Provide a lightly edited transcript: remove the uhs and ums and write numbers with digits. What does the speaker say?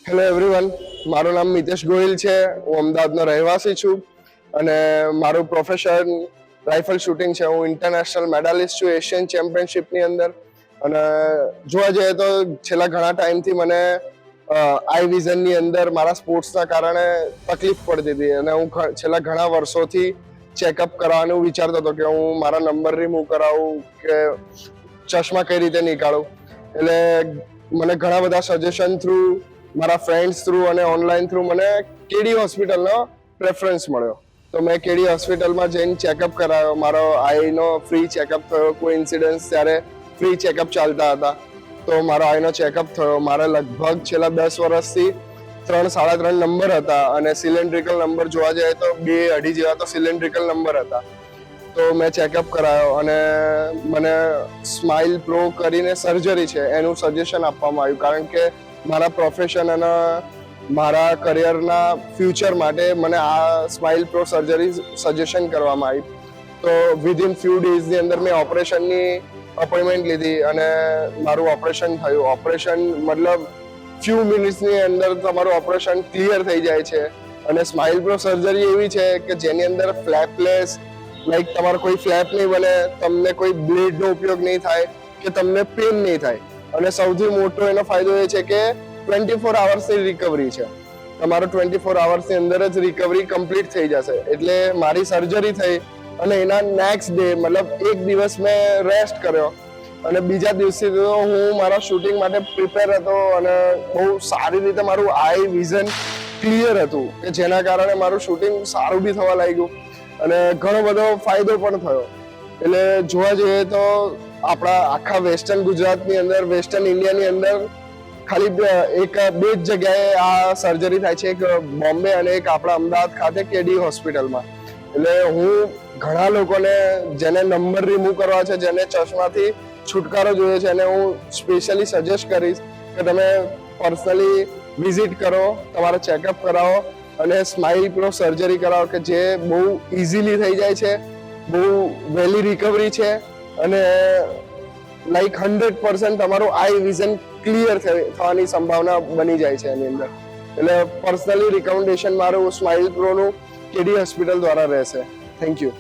Hello everyone, મારું નામ મિતેશ ગોહિલ છે. હું અમદાવાદનો રહેવાસી છું અને મારું પ્રોફેશન રાઇફલ શૂટિંગ છે. હું ઇન્ટરનેશનલ મેડાલિસ્ટ છું એશિયન ચેમ્પિયનશિપની અંદર. અને જોવા જઈએ તો છેલ્લા ઘણા ટાઈમથી મને આઈ વિઝનની અંદર મારા સ્પોર્ટ્સના કારણે તકલીફ પડતી હતી અને હું છેલ્લા ઘણા વર્ષોથી ચેકઅપ કરાવવાનું વિચારતો હતો કે હું મારા નંબર રિમૂવ કરાવું કે ચશ્મા કઈ રીતે નીકાળું. એટલે મને ઘણા બધા સજેશન થ્રુ, મારા ફ્રેન્ડ્સ થ્રુ અને ઓનલાઈન થ્રુ મને કેડી હોસ્પિટલનો પ્રેફરન્સ મળ્યો. તો મેં કેડી હોસ્પિટલમાં જઈને ચેકઅપ કરાવ્યો. મારો આઈનો ફ્રી ચેકઅપ થયો. કોઈ ઇન્સિડન્સ ત્યારે ફ્રી ચેકઅપ ચાલતા હતા, તો મારો આઈનો ચેકઅપ થયો. મારે લગભગ છેલ્લા 10 વર્ષથી 3-3.5 નંબર હતા અને સિલિન્ડ્રિકલ નંબર જોવા જાય તો 2-2.5 જેવા તો સિલિન્ડ્રિકલ નંબર હતા. તો મેં ચેકઅપ કરાયો અને મને સ્માઇલ પ્રો કરીને સર્જરી છે એનું સજેશન આપવામાં આવ્યું, કારણ કે મારા પ્રોફેશન અને મારા કરિયરના ફ્યુચર માટે મને આ સ્માઇલ પ્રો સર્જરી સજેશન કરવામાં આવી. તો વિધિન ફ્યુ ડેઝની અંદર મેં ઓપરેશનની અપોઇન્ટમેન્ટ લીધી અને મારું ઓપરેશન થયું. ઓપરેશન મતલબ ફ્યુ મિનિટ્સની અંદર તમારું ઓપરેશન ક્લિયર થઈ જાય છે. અને સ્માઇલ પ્રો સર્જરી એવી છે કે જેની અંદર ફ્લેપલેસ, લાઈક તમારો કોઈ ફ્લેપ નહીં બને, તમને કોઈ બ્લેડનો ઉપયોગ નહીં થાય કે તમને પેન નહીં થાય. અને સૌથી મોટો એનો ફાયદો એ છે કે 24 અવર્સની રિકવરી છે. તમારો 24 અવર્સની અંદર જ રિકવરી કમ્પ્લીટ થઈ જશે. એટલે મારી સર્જરી થઈ અને એના નેક્સ્ટ ડે મતલબ એક દિવસ મેં રેસ્ટ કર્યો અને બીજા દિવસથી તો હું મારા શૂટિંગ માટે પ્રિપેર હતો અને બહુ સારી રીતે મારું આઈ વિઝન ક્લિયર હતું કે જેના કારણે મારું શૂટિંગ સારું બી થવા લાગ્યું અને ઘણો બધો ફાયદો પણ થયો. એટલે જોવા જઈએ તો આપણા આખા વેસ્ટર્ન ગુજરાતની અંદર, વેસ્ટર્ન ઇન્ડિયાની અંદર ખાલી બે જ જગ્યાએ આ સર્જરી થાય છે, એક બોમ્બે અને એક આપણા અમદાવાદ ખાતે કેડી હોસ્પિટલમાં. એટલે હું ઘણા લોકોને જેને નંબર રિમૂવ કરવા છે, જેને ચશ્માથી છુટકારો જોઈએ છે, એને હું સ્પેશિયલી સજેસ્ટ કરીશ કે તમે પર્સનલી વિઝિટ કરો, તમારા ચેકઅપ કરાવો અને સ્માઇલ પ્રો સર્જરી કરાવો કે જે બહુ ઇઝીલી થઈ જાય છે, બહુ વહેલી રિકવરી છે અને લાઈક 100% તમારું આઈ વિઝન ક્લિયર થવાની સંભાવના બની જાય છે એની અંદર. એટલે પર્સનલી રિકમેન્ડેશન મારું સ્માઇલ પ્રોનું કેડી હોસ્પિટલ દ્વારા રહેશે. Thank you.